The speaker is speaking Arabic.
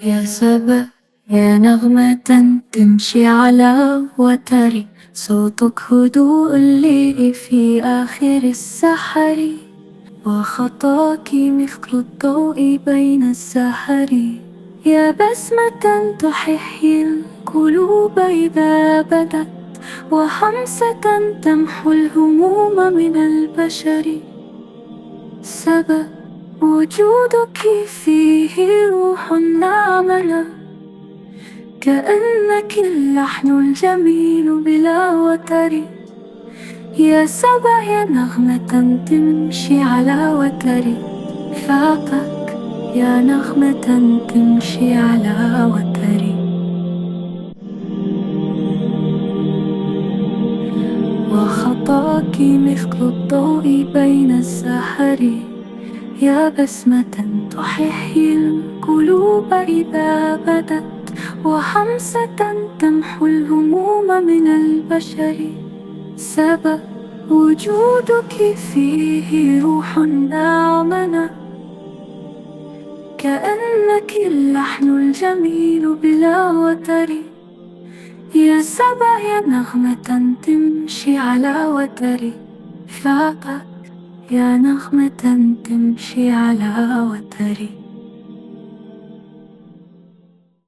يا سبا، يا نغمة تمشي على وتري، صوتك هدوء الليل في آخر السحر، وخطاك مثل الضوء بين السحر. يا بسمة تحيي القلوب إذا بدت، وهمسة تمحو الهموم من البشر. سبا، وجودك فيه روح نعمنا، كأنك اللحن الجميل بلا وتر. يا سبا، يا نغمة تمشي على وتر، فاقك يا نغمة تمشي على وتر. وخطاك مثل الضوء بين السحر، يا بسمة تحيي القلوب إذا بدت، وهمسة تمحو الهموم من البشر. سبا، وجودك فيه روح نعمنا، كأنك اللحن الجميل بلا وتر. يا سبا، يا نغمة تمشي على وتر، فاقك يا نغمة تمشي على وتر.